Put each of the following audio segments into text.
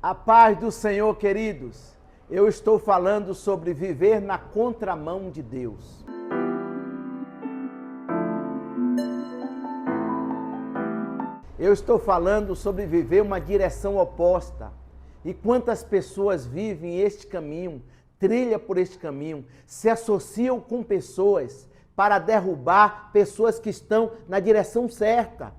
A paz do Senhor, queridos. Eu estou falando sobre viver na contramão de Deus. Eu estou falando sobre viver uma direção oposta. E quantas pessoas vivem este caminho, trilham por este caminho, se associam com pessoas para derrubar pessoas que estão na direção certa.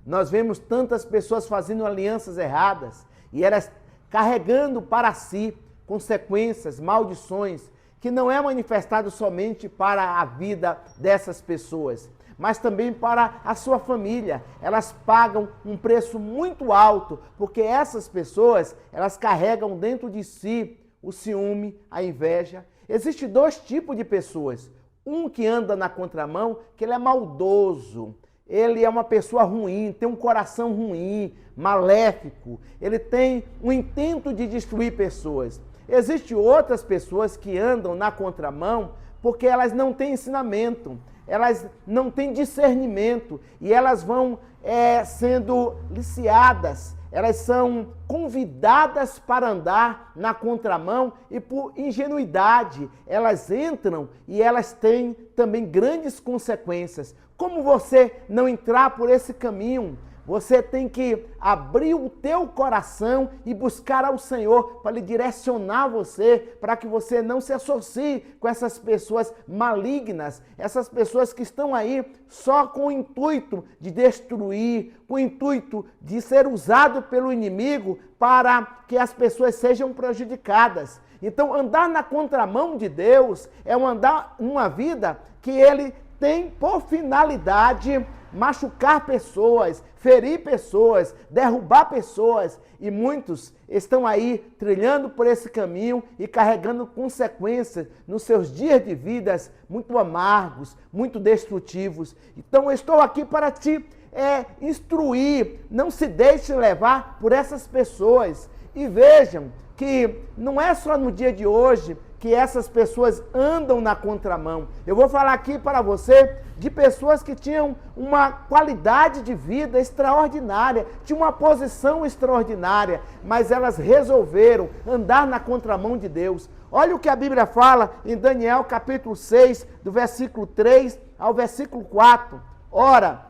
Nós vemos tantas pessoas fazendo alianças erradas e elas carregando para si consequências, maldições, que não é manifestado somente para a vida dessas pessoas, mas também para a sua família. Elas pagam um preço muito alto, porque essas pessoas, elas carregam dentro de si o ciúme, a inveja. Existem dois tipos de pessoas. Um que anda na contramão, que ele é maldoso, ele é uma pessoa ruim, tem um coração ruim, maléfico, ele tem um intento de destruir pessoas. Existem outras pessoas que andam na contramão porque elas não têm ensinamento, elas não têm discernimento e elas vão sendo liciadas, elas são convidadas para andar na contramão e por ingenuidade elas entram e elas têm também grandes consequências. Como você não entrar por esse caminho? Você tem que abrir o teu coração e buscar ao Senhor para lhe direcionar você, para que você não se associe com essas pessoas malignas, essas pessoas que estão aí só com o intuito de destruir, com o intuito de ser usado pelo inimigo para que as pessoas sejam prejudicadas. Então, andar na contramão de Deus é andar numa vida que ele tem por finalidade machucar pessoas, ferir pessoas, derrubar pessoas. E muitos estão aí trilhando por esse caminho e carregando consequências nos seus dias de vidas muito amargos, muito destrutivos. Então eu estou aqui para te instruir, não se deixe levar por essas pessoas. E vejam que não é só no dia de hoje que essas pessoas andam na contramão. Eu vou falar aqui para você de pessoas que tinham uma qualidade de vida extraordinária, tinham uma posição extraordinária, mas elas resolveram andar na contramão de Deus. Olha o que a Bíblia fala em Daniel capítulo 6, do versículo 3 ao versículo 4. Ora,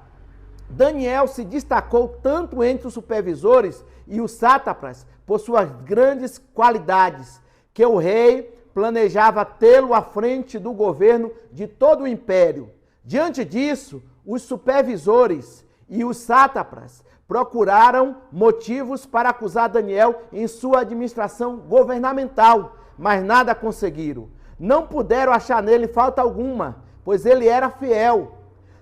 Daniel se destacou tanto entre os supervisores e os sátrapas por suas grandes qualidades, que o rei planejava tê-lo à frente do governo de todo o império. Diante disso, os supervisores e os sátrapas procuraram motivos para acusar Daniel em sua administração governamental, mas nada conseguiram. Não puderam achar nele falta alguma, pois ele era fiel,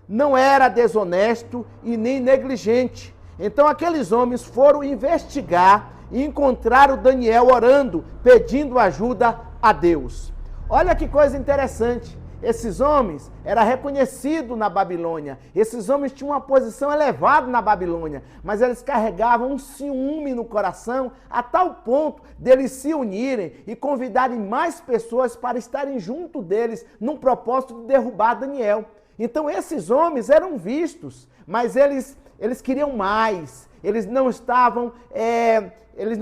não era desonesto e nem negligente. Então aqueles homens foram investigar e encontraram Daniel orando, pedindo ajuda a Deus. Olha que coisa interessante. Esses homens eram reconhecidos na Babilônia. Esses homens tinham uma posição elevada na Babilônia, mas eles carregavam um ciúme no coração a tal ponto deles se unirem e convidarem mais pessoas para estarem junto deles num propósito de derrubar Daniel. Então esses homens eram vistos, mas eles queriam mais. Eles não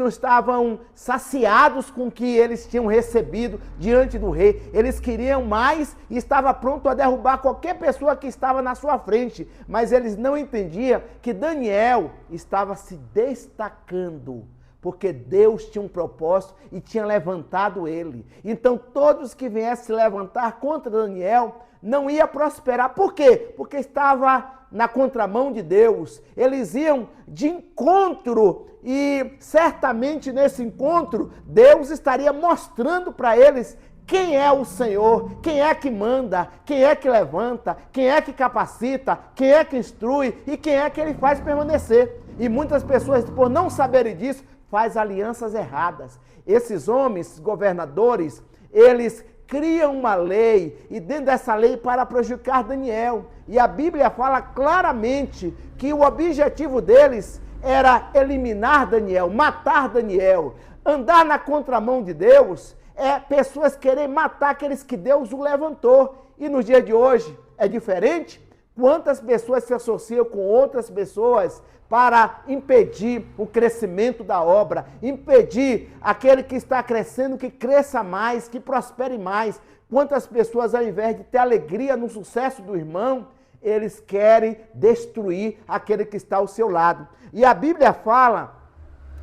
estavam saciados com o que eles tinham recebido diante do rei. Eles queriam mais e estavam prontos a derrubar qualquer pessoa que estava na sua frente. Mas eles não entendiam que Daniel estava se destacando, porque Deus tinha um propósito e tinha levantado ele. Então todos que viessem se levantar contra Daniel não ia prosperar. Por quê? Porque estava na contramão de Deus. Eles iam de encontro e certamente nesse encontro Deus estaria mostrando para eles quem é o Senhor, quem é que manda, quem é que levanta, quem é que capacita, quem é que instrui e quem é que ele faz permanecer. E muitas pessoas, por não saberem disso, faz alianças erradas. Esses homens, governadores, eles criam uma lei e dentro dessa lei para prejudicar Daniel. E a Bíblia fala claramente que o objetivo deles era eliminar Daniel, matar Daniel. Andar na contramão de Deus é pessoas querem matar aqueles que Deus o levantou. E no dia de hoje é diferente? Quantas pessoas se associam com outras pessoas para impedir o crescimento da obra, impedir aquele que está crescendo que cresça mais, que prospere mais. Quantas pessoas, ao invés de ter alegria no sucesso do irmão, eles querem destruir aquele que está ao seu lado. E a Bíblia fala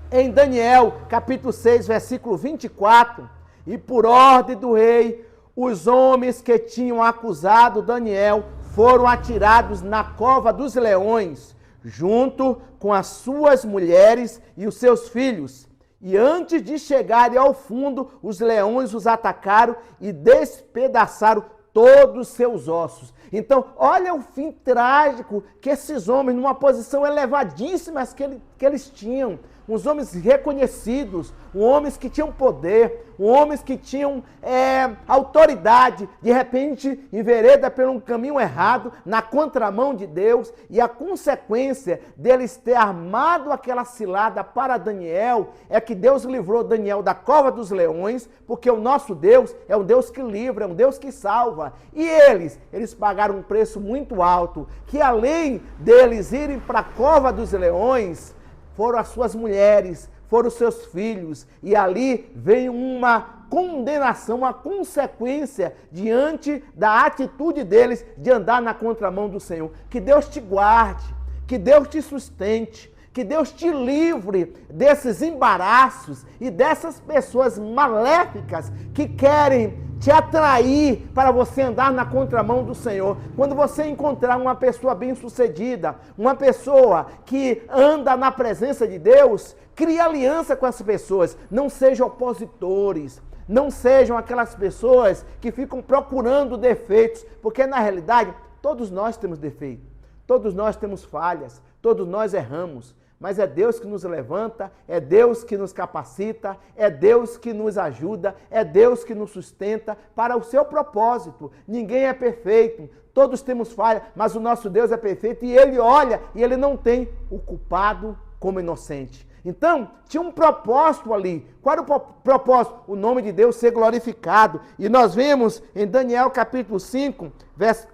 em Daniel, capítulo 6, versículo 24, e por ordem do rei, os homens que tinham acusado Daniel foram atirados na cova dos leões, junto com as suas mulheres e os seus filhos. E antes de chegarem ao fundo, os leões os atacaram e despedaçaram todos os seus ossos. Então, olha o fim trágico que esses homens, numa posição elevadíssima que eles tinham, uns homens reconhecidos, homens que tinham poder, homens que tinham autoridade, de repente envereda por um caminho errado, na contramão de Deus, e a consequência deles ter armado aquela cilada para Daniel, é que Deus livrou Daniel da cova dos leões, porque o nosso Deus é um Deus que livra, é um Deus que salva, e eles pagaram um preço muito alto, que além deles irem para a cova dos leões, foram as suas mulheres, foram os seus filhos, e ali vem uma condenação, uma consequência diante da atitude deles de andar na contramão do Senhor. Que Deus te guarde, que Deus te sustente, que Deus te livre desses embaraços e dessas pessoas maléficas que querem te atrair para você andar na contramão do Senhor. Quando você encontrar uma pessoa bem-sucedida, uma pessoa que anda na presença de Deus, crie aliança com essas pessoas. Não sejam opositores, não sejam aquelas pessoas que ficam procurando defeitos, porque na realidade todos nós temos defeitos, todos nós temos falhas, todos nós erramos. Mas é Deus que nos levanta, é Deus que nos capacita, é Deus que nos ajuda, é Deus que nos sustenta para o seu propósito. Ninguém é perfeito, todos temos falha, mas o nosso Deus é perfeito e Ele olha e Ele não tem o culpado como inocente. Então, tinha um propósito ali. Qual era o propósito? O nome de Deus ser glorificado. E nós vemos em Daniel capítulo 5,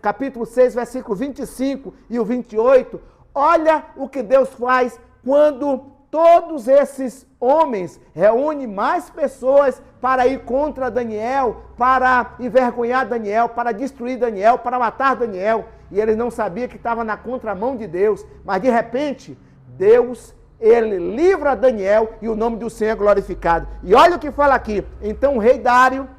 capítulo 6, versículo 25 e o 28, olha o que Deus faz quando todos esses homens reúnem mais pessoas para ir contra Daniel, para envergonhar Daniel, para destruir Daniel, para matar Daniel. E eles não sabiam que estava na contramão de Deus. Mas de repente, Deus, Ele livra Daniel e o nome do Senhor é glorificado. E olha o que fala aqui. Então o rei Dário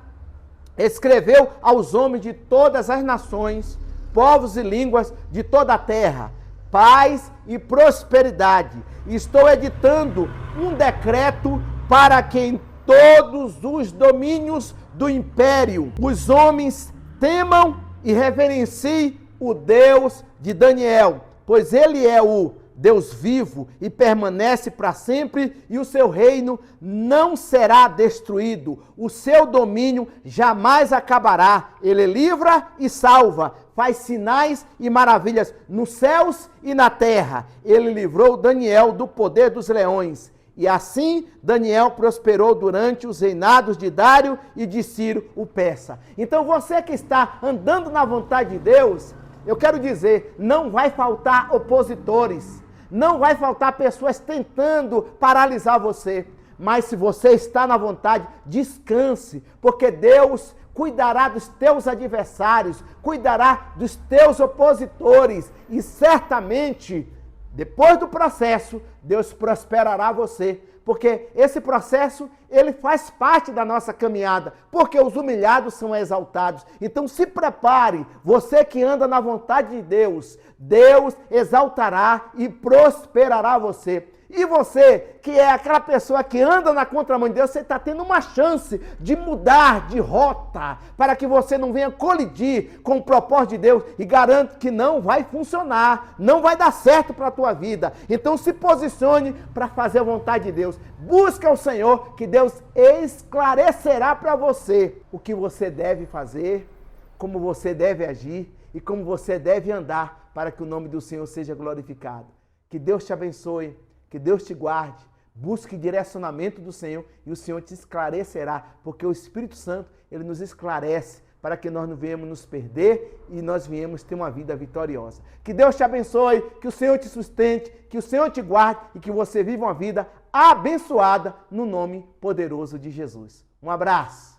escreveu aos homens de todas as nações, povos e línguas de toda a terra: paz e prosperidade. Estou editando um decreto para que em todos os domínios do império os homens temam e reverenciem o Deus de Daniel, pois ele é o Deus vivo e permanece para sempre, e o seu reino não será destruído, o seu domínio jamais acabará. Ele livra e salva, faz sinais e maravilhas nos céus e na terra. Ele livrou Daniel do poder dos leões. E assim Daniel prosperou durante os reinados de Dário e de Ciro o persa. Então você que está andando na vontade de Deus, eu quero dizer, não vai faltar opositores. Não vai faltar pessoas tentando paralisar você. Mas se você está na vontade, descanse, porque Deus cuidará dos teus adversários, cuidará dos teus opositores. E certamente, depois do processo, Deus prosperará você. Porque esse processo, ele faz parte da nossa caminhada, porque os humilhados são exaltados. Então se prepare, você que anda na vontade de Deus, Deus exaltará e prosperará você. E você, que é aquela pessoa que anda na contramão de Deus, você está tendo uma chance de mudar de rota, para que você não venha colidir com o propósito de Deus, e garanto que não vai funcionar, não vai dar certo para a tua vida. Então se posicione para fazer a vontade de Deus. Busca o Senhor, que Deus esclarecerá para você o que você deve fazer, como você deve agir e como você deve andar, para que o nome do Senhor seja glorificado. Que Deus te abençoe. Que Deus te guarde, busque direcionamento do Senhor e o Senhor te esclarecerá, porque o Espírito Santo, ele nos esclarece para que nós não venhamos nos perder e nós venhamos ter uma vida vitoriosa. Que Deus te abençoe, que o Senhor te sustente, que o Senhor te guarde e que você viva uma vida abençoada no nome poderoso de Jesus. Um abraço.